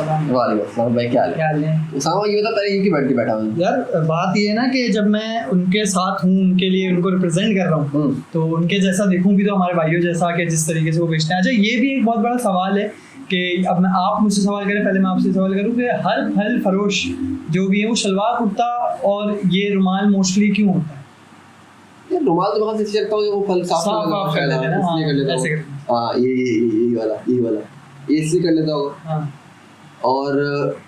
वालेकुम अस्सलाम भाई, क्या हाल है? उसामा ये बता पहले क्यों बैठ के बैठा हूँ यार, बात ये है ना कि जब मैं उनके साथ हूँ, उनके लिए उनको रिप्रेजेंट कर रहा हूँ, तो उनके जैसा देखूँ भी तो हमारे भाइयों जैसा कि जिस तरीके से वो बेचते हैं। अच्छा, ये भी एक बहुत बड़ा सवाल है कि अब मैं आप मुझसे सवाल करें, पहले मैं आपसे सवाल करूँ कि हर फल फरोश जो भी है वो शलवार कुर्ता और ये रुमाल मोस्टली क्यों होता है? रुमाल तो बहुत अच्छी लगता है, वो फल साफ कर लेते हैं ना, इसलिए कर लेता हूँ। हाँ, ये वाला ये इसलिए कर लेता होगा। और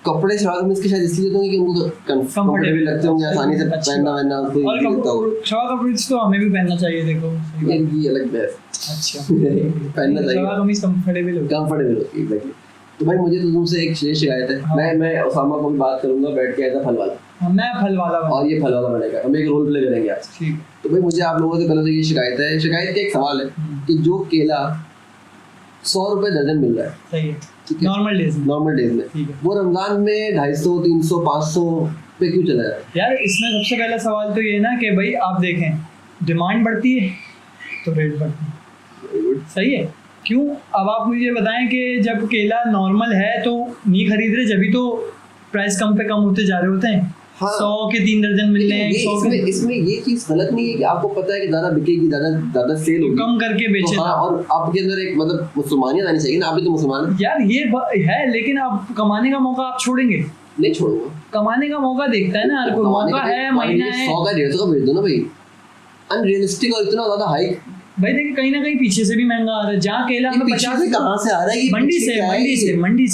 कपड़े शलवार कमीज के शायद इसलिए होते हैं कि उनको कंफर्टेबल लगते होंगे, आसानी से पहनना वहनना और शलवार कमीज तो हमें भी पहनना चाहिए। देखो ये अलग बेस्ट। अच्छा, पहनना चाहिए, शलवार कमीज कंफर्टेबल होती है। एग्जैक्टली। तो भाई मुझे तो तुमसे एक शिकायत है। मैं उसामा को भी बात करूंगा बैठ के, ऐसा फल वाला, मैं फल वाला और ये फल वाला बनेगा। हम एक रोल प्ले करेंगे आज। ठीक। तो भाई मुझे आप लोगों से पहले तो ये शिकायत है, शिकायत का एक सवाल है कि जो केला 100 रुपए दर्जन मिल रहा है, सही है, नॉर्मल डेज में, वो रमजान में 250, 300, 500 पे क्यों चला जाए? यार, इसमें सबसे पहला सवाल तो ये है ना कि भाई आप देखें, डिमांड बढ़ती है तो रेट बढ़ती है। सही है, क्यों? अब आप मुझे बताएं कि जब केला नॉर्मल है तो नहीं खरीद रहे, जब तो प्राइस कम पे कम होते जा रहे होते हैं। हाँ। 100 के 3 दर्जन मिल रहे हैं। इसमें ये चीज गलत नहीं है कि आपको पता है कि ज्यादा बिकेगी, ज्यादा सेल होगी, कम करके बेचे। तो हाँ, और आपके अंदर एक मतलब मुसलमानियत आनी चाहिए ना। आप भी तो मुसलमान हैं यार, ये है, लेकिन आप कमाने का मौका आप छोड़ेंगे? नहीं छोड़ूंगा। कमाने का मौका देखता है ना हर कोई, मौका है, महीना है। 100 का 150 का भेज दो ना भाई, अनरियलिस्टिक और इतना ज्यादा हाई। भाई देखिए, कहीं ना कहीं पीछे से भी महंगा आ रहा है। जहाँ केला हमें 50 से कहाँ से आ रहा है? मंडी से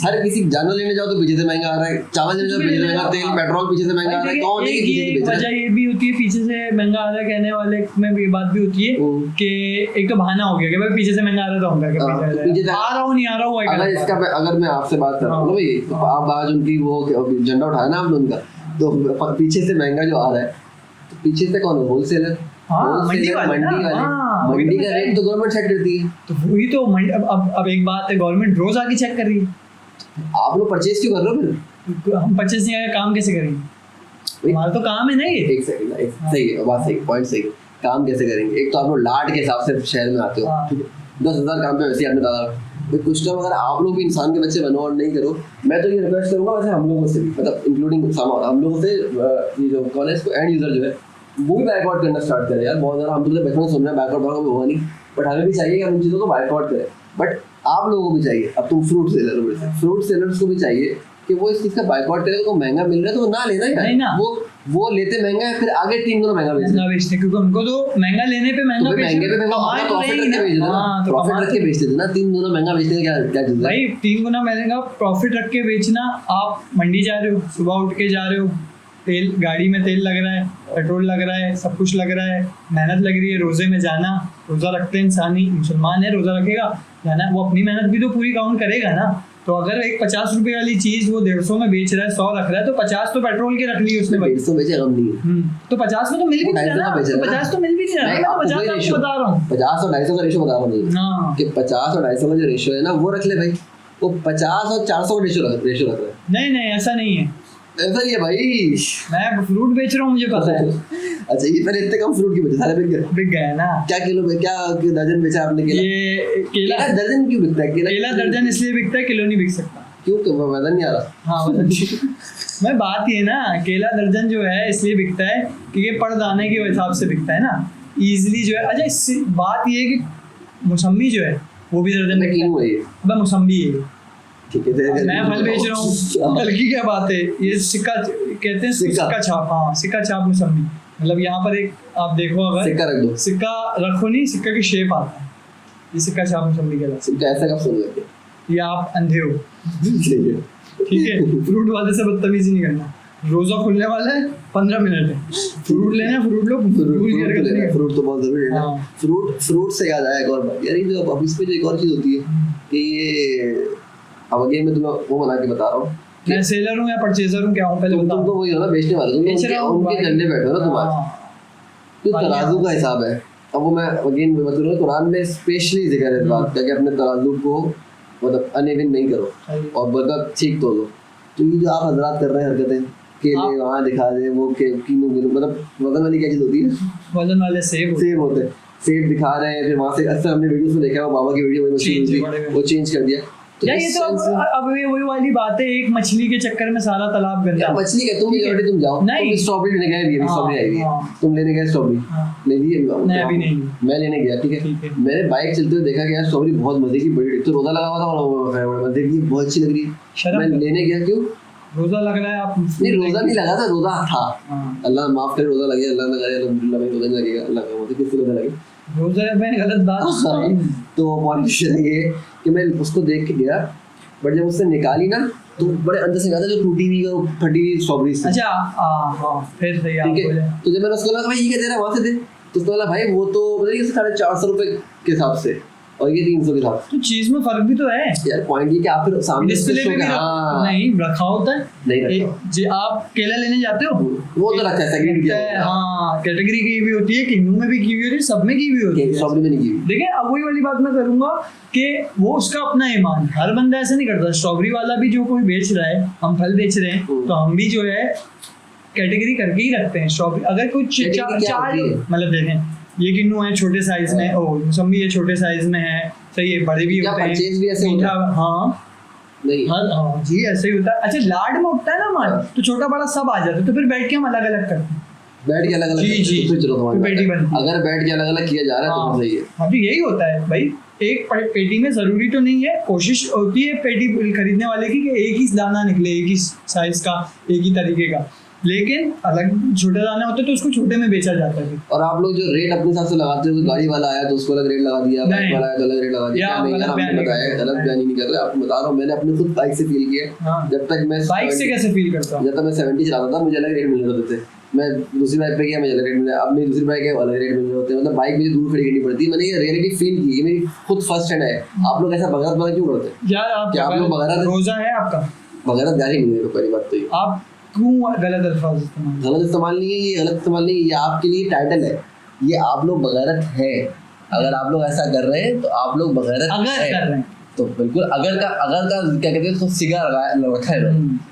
हर किसी जानवर लेने जाओ तो पीछे से महंगा आ रहा है, चावल लेने जाओ पीछे से महंगा, तेल पेट्रोल पीछे से महंगा आ रहा है। कौन है कि पीछे से बेच रहा है? वजह ये भी होती है पीछे से महंगा आ रहा है कहने वाले में भी बात भी होती है कि एक तो बहाना हो गया कि भाई पीछे से महंगा आ रहा था, उनका पीछे आ रहा हूँ नहीं आ रहा हूँ। अगर मैं आपसे बात कर रहा हूँ भाई, आप आज उनकी वो झंडा उठाया ना आपने उनका, तो पीछे से महंगा जो आ रहा है, तो पीछे से कौन है? होलसेलर। मंडी का रेट तो गवर्नमेंट सेट करती है। तो वही तो अब एक बात है, गवर्नमेंट रोज आके चेक कर रही है। आप लोग परचेज क्यों कर रहे हो फिर? हम परचेज नहीं काम कैसे करेंगे? हमारा तो काम है ना ये। एक सेकंड, सही है बात, सही पॉइंट सही है। काम कैसे करेंगे? एक तो आप लोग लाट के हिसाब से शहर में आते हो, 10,000 काम पे वैसे ही आपने दादा कुछ टाइम अगर आप लोग भी इंसान के बच्चे बनो और नहीं करो, मैं तो ये रिक्वेस्ट करूंगा वैसे हम लोगों से भी, मतलब इंक्लूडिंग हम लोगों से, ये जो कॉलेज को एंड यूजर जो है वो भी बैकआउट करना स्टार्ट करें यार। बहुत ज़्यादा हम तो बचपन में सुन रहे हैं बैकआउट होगा नहीं, बट हमें भी चाहिए कि हम इन चीज़ों को बैकआउट करें। बट आप लोगों को भी चाहिए, अब तुम फ्रूट सेलर्स को भी चाहिए कि वो इस चीज़ का बैकआउट करें। तो महंगा मिल रहा है तो वो ना लेना यार, वो लेते महंगा है, फिर आगे 3 गुना महंगा बेचते, क्योंकि उनको तो महंगा लेने पे महंगा प्रॉफिट रख के बेचते थे ना। 3 गुना महंगा बेचने का क्या चीज़ है भाई? 3 गुना महंगा प्रॉफिट रख के बेचना। आप मंडी जा रहे हो, सुबह उठ के जा रहे हो, तेल गाड़ी में तेल लग रहा है, पेट्रोल लग रहा है, सब कुछ लग रहा है, मेहनत लग रही है, रोजे में जाना, रोजा रखते हैं इंसान ही, मुसलमान है, रोजा रखेगा जाना, वो अपनी मेहनत भी तो पूरी काउंट करेगा ना। तो अगर एक 50 रुपए वाली चीज वो 150 में बेच रहा है, 100 रख रहा है, तो 50 तो पेट्रोल के रख ली उसने। 150 बेचे कम नहीं है, तो 50 में तो मिल भी नहीं रहा, 50 तो मिल भी नहीं रहा। मैं 50 आपको बता रहा हूँ, 50 और 250 का रेशो बता रहा हूँ कि 50 और 250 का जो रेशो है ना वो रख ले भाई। वो 50 और 400 का रेशो रख रहा है। नहीं, ऐसा नहीं है, ऐसा ही है भाई। मैं फ्रूट बेच रहा हूँ, मुझे पता है। अच्छा, ये पहले इतने कम फ्रूट की बचे, सारे बिक गए ना। क्या किलो में, क्या दर्जन बेचा आपने केला? ये केला दर्जन क्यों बिकता है? केला दर्जन इसलिए बिकता है, किलो नहीं बिक सकता। क्यों? वजन नहीं आ रहा। हाँ, वजन मैं बात ये ना, केला दर्जन जो है इसलिए बिकता है क्योंकि पड़दाने के हिसाब से बिकता है ना, इजीली जो है। अच्छा, बात ये है कि मौसम्बी जो है वो भी दर्जन में क्यों है? अब मौसम्बी है, ठीक है, मैं फल बेच रहा हूँ, कल की क्या बात है? ये सिक्का कहते हैं, सिक्का छाप। हाँ, सिक्का छाप मौसम्बी, मतलब यहाँ पर एक आप देखो, अगर सिक्का रख दो, सिक्का रखो नहीं, सिक्का की शेप आता है, ये सिक्का छाप मौसम्बी कहलाता है। सिक्का ऐसा कब सुन लेते? ये आप अंधे हो, ठीक है? फ्रूट वाले से बदतमीजी नहीं करना। रोजा खुलने वाला है, 15 मिनट है, फ्रूट लेना, फ्रूट लो। फ्रूट तो बहुत जरूरी है ना। फ्रूट से याद आया एक और बात यार, ये जो अब इसमें जो एक और चीज होती है कि ये, अब अगेन मैं तुम्हें वो बना के बता रहा हूँ, मैं सेलर हूँ या परचेजर हूँ, क्या हूँ? पहले तुम तो वही हो ना, बेचने वाले, तुम उनके झंडे बैठे हो ना तुम्हारे, तो तराजू का हिसाब है। अब वो मैं अगेन मतलब कुरान में स्पेशली जिक्र है इस बात का कि अपने तराजू को मतलब अनइवन नहीं करो और बरकत ठीक तो लो। तो ये जो आप हजरात कर रहे हैं हरकतें, केले वहाँ दिखा दे, वो कीनू मतलब वजन वाली क्या चीज होती है? वजन वाले सेब होते हैं, सेब दिखा रहे हैं, फिर वहाँ से अक्सर हमने वीडियोस में देखा है, वो बाबा की वीडियो में वो चेंज कर दिया। यार ये तो अब ये वही वाली बात है, एक मछली के चक्कर में सारा तालाब गंदा। मछली क्या, तुम तुम जाओ, तुम स्ट्रॉबेरी लेने गए, स्ट्रॉबेरी आई थी, तुम लेने गए स्ट्रॉबेरी, ले ली? नहीं अभी नहीं, मैं लेने गया, ठीक है, मैंने बाइक चलते हुए देखा कि स्ट्रॉबेरी बहुत मजे की, बड़ी तो रोजा लगा हुआ था, मजे की, बहुत अच्छी लग रही है, मैं लेने गया। क्यों रोजा लग रहा है? आप नहीं, रोजा नहीं लगा था, रोजा था, अल्लाह माफ करे, रोजा लगे, अल्लाह ना करे, अल्हम्दुलिल्लाह भाई रोजा नहीं लगेगा, अल्लाह का मतलब किसको रोजा लगे, रोजा में गलत बात। तो पॉइंट ये कि मैं उसको देख के गया, बट जब उससे निकाली ना तो बड़े अंदर से जो टूटी हुई और फटी हुई स्ट्रॉबेरी। अच्छा फिर सही, ठीक है। तो जब मैंने उसको बोला भाई ये क्या दे रहा है, वहां से दे, तो उसने बोला भाई वो तो बताइए 450 रुपए के हिसाब से और ये 300 के हिसाब से। तो चीज में फर्क भी तो है यार, पॉइंट ये कि आप फिर सामने डिस्प्ले में भी नहीं रखा होता है, नहीं जी। आप केला लेने जाते हो, वो तो रखा है सेकंड, हाँ कैटेगरी की भी होती है, किन्नू में भी की हुई होती है, सब में की हुई होती है, स्ट्रॉबेरी में नहीं की हुई। देखिए अब वही वाली बात मैं करूंगा कि वो उसका अपना ईमान, हर बंदा ऐसा नहीं करता। स्ट्रॉबेरी वाला भी जो कोई बेच रहा है, हम फल बेच रहे हैं, तो हम भी जो है कैटेगरी करके ही रखते हैं। स्ट्रॉबेरी अगर कुछ चार मतलब देखें, ये किन्नू है छोटे साइज में, ओ मौसम्बी ये छोटे साइज में है, सही है, बड़े भी होते हैं, परचेज भी ऐसे होता है, हाँ नहीं हाँ जी ऐसे ही होता है। अच्छा लाड में होता है ना माल, तो छोटा बड़ा सब आ जाता है, तो फिर बैठ के हम अलग अलग करते हैं, बैठ के अलग अलग, जी जी तो चलो पेटी बनती है, अगर बैठ के अलग अलग किया जा रहा है तो सही है। हाँ तो यही होता है भाई, एक पेटी में जरूरी तो नहीं है, कोशिश होती है पेटी खरीदने वाले की कि एक ही दाना निकले, एक ही साइज का, एक ही तरीके का, लेकिन अलग छोटे दाने होते तो उसको छोटे में बेचा जाता है। और आप लोग जो रेट अपने हिसाब से लगाते हो, गाड़ी वाला आया तो उसको अलग रेट लगा दिया, बाइक वाला आया तो अलग रेट लगा दिया, गलत बयान नहीं कर रहा, आपको बता रहा हूँ, मैंने अपने खुद बाइक से फील किया। जब तक मैं बाइक से कैसे फील करता हूँ, जब तक मैं 70 चलाता था मुझे अलग रेट मिल रहे होते थे, मैं दूसरी बाइक पे गया मुझे अलग रेट मिला, अब मेरी दूसरी बाइक है अलग रेट मिल रहे होते हैं, मतलब बाइक मुझे दूर खड़ी करनी पड़ती है। मैंने ये रियलिटी फील की, मेरी खुद फर्स्ट हैंड है। आप लोग ऐसा बगैरत वाला क्यों करते हैं यार? आप लोग बगैरत रोजा है आपका, बगैरत गाड़ी नहीं है, पहली बात तो ये आप क्यों गलत अल्फाज इस्तेमाल, गलत इस्तेमाल नहीं है, ये गलत इस्तेमाल नहीं है, ये आपके लिए टाइटल है, ये आप लोग बगैरत है। अगर आप लोग ऐसा कर रहे हैं तो आप लोग बगैरत अगर कर रहे हैं तो बिल्कुल, अगर का क्या कहते हैं, सिगा रखा है,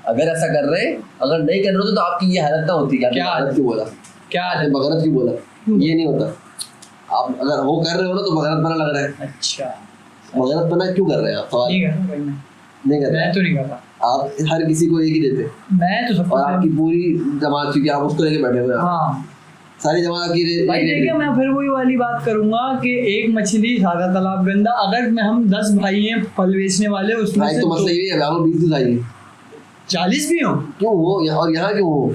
अगर ऐसा कर रहे हैं, अगर नहीं कर रहे हो तो आपकी ये हालत ना होती। क्या हालत क्यों बोला, क्या बगैरत क्यों बोला, ये नहीं होता। आप अगर वो कर रहे हो ना तो बगैरत बना लग रहा है। अच्छा बगैरत बना क्यों कर रहे हैं आप? सवाल नहीं कर रहे, मैं तो नहीं कर रहा, आप हर किसी को एक ही देते, मैं तो सबको, और आपकी पूरी जमात क्योंकि आप उसको लेके बैठे हुए हैं, हाँ सारी जमात की भाई। देखिए मैं फिर वही वाली बात करूंगा कि एक मछली सारा तालाब गंदा, अगर हम 10 भाई हैं फल बेचने वाले, उसमें से तो मसला ये है आप 20 भाई 40 भी हो, क्यों हो और यहाँ क्यों हो,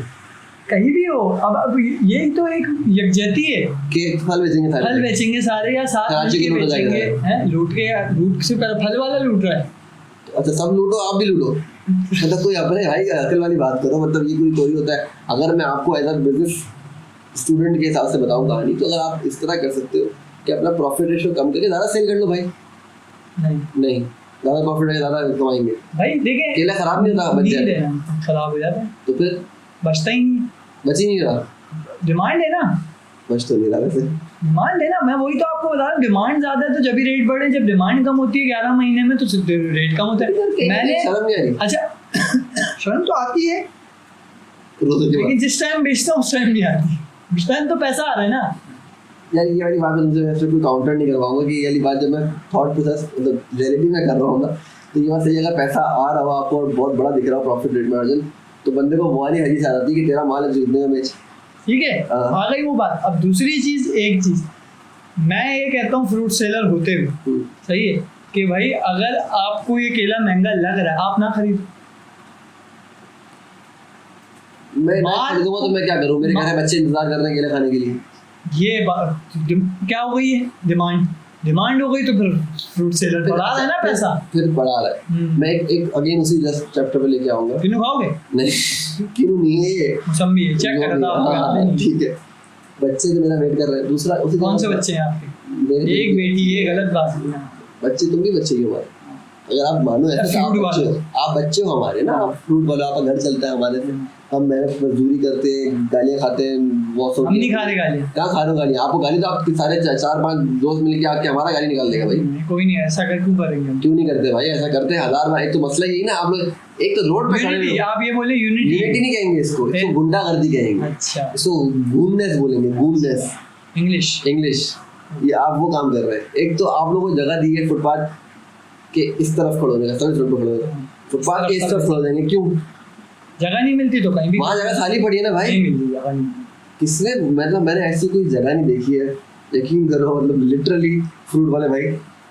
कहीं भी हो। अब ये तो एक यकजहती है कि फल बेचेंगे सारे या साथ बेचेंगे, लूट से फल वाला लूट रहा है, अच्छा सब लूटो आप भी लूटो, मतलब कोई अपने भाई अकल वाली बात करो, मतलब ये कोई चोरी होता है। अगर मैं आपको एज अ बिजनेस स्टूडेंट के हिसाब से बताऊं कहानी, तो अगर आप इस तरह कर सकते हो कि अपना प्रॉफिट रेशियो कम करके ज़्यादा सेल कर लो भाई, नहीं ज़्यादा प्रॉफिट है, ज़्यादा कमाएंगे भाई। देखिए केला खराब नहीं होता, बच जाए खराब हो जाता है तो फिर बचता ही नहीं, बच ही नहीं रहा, डिमांड है ना, बच तो नहीं रहा वैसे, डिमांड है ना। मैं वही तो आपको बता रहा हूँ, डिमांड ज्यादा है तो जब भी रेट बढ़े, जब डिमांड कम होती है 11 महीने में तो रेट कम होता है। मैंने शर्म नहीं आ रही, अच्छा शर्म तो आती है लेकिन जिस टाइम बेचता हूँ उस टाइम नहीं आती, उस टाइम तो पैसा आ रहा है ना यार। ये वाली बात तुमसे वैसे कोई काउंटर नहीं करवाऊंगा कि ये वाली बात जब मैं थॉट प्रोसेस मतलब रियलिटी में कर रहा हूँ ना, तो ये बात सही, अगर पैसा आ रहा हो आपको और बहुत बड़ा दिख रहा हो प्रॉफिट रेट मार्जिन, तो बंदे को वो वाली हदीस आ जाती है कि तेरा माल है जितने में बेच, ठीक है आ गई वो बात। अब दूसरी चीज, एक चीज मैं ये कहता हूँ फ्रूट सेलर होते हुए, सही है कि भाई अगर आपको ये केला महंगा लग रहा है आप ना खरीदो, मैं खरीदूंगा तो मैं क्या करूँ, मेरे घर में बच्चे इंतजार कर रहे हैं केला खाने के लिए, ये क्या हो गई है, डिमांड हो गई, तो फिर फ्रूट सेलर बढ़ा रहा है ना पैसा, फिर बढ़ा रहा है। मैं एक अगेन उसी जस्ट चैप्टर पे लेके आऊंगा, किन्नू खाओगे? नहीं किन्नू नहीं है, ये मौसम्बी है, चेक कर रहा था, ठीक है। बच्चे तो मेरा वेट कर रहे हैं, दूसरा उसी कौन से बच्चे हैं आपके? एक बेटी, ये गलत बात है, बच्चे तुम भी बच्चे क्यों हमारे, अगर आप मानो ऐसा आप बच्चे हो हमारे ना, आप फ्रूट वाला, आपका घर चलता है हमारे, हम मेहनत मजदूरी करते हैं, गालियाँ खाते हैं, हम नहीं खा रहे गालियाँ, कहाँ खा रहे हो गालियाँ? आपको गाली तो आपके सारे 4-5 दोस्त मिलके आके हमारा गाली निकाल देगा भाई, कोई नहीं, ऐसा कर क्यों करेंगे, क्यों नहीं करते भाई, ऐसा करते हैं 1000 बार। एक तो मसला यही ना, आप लोग एक तो रोड पे खड़े, आप ये बोले यूनिटी नहीं कहेंगे इसको गुंडागर्दी कहेंगे, अच्छा इसको गूमनेस बोलेंगे, गूमनेस इंग्लिश, ये आप वो काम कर रहे हैं। एक तो आप लोगों को जगह दी है फुटपाथ कि इस तरफ खड़े होने का, सर्विस रोड पे खड़े होने का, फुटपाथ के इस तरफ खड़े हो जाएंगे, क्यों? जगह नहीं मिलती तो कहीं भी वहाँ जगह खाली पड़ी है ना भाई, नहीं मिलती जगह नहीं। किसने, मतलब मैंने ऐसी कोई जगह नहीं देखी है, यकीन करो, मतलब लिटरली फ्रूट वाले भाई,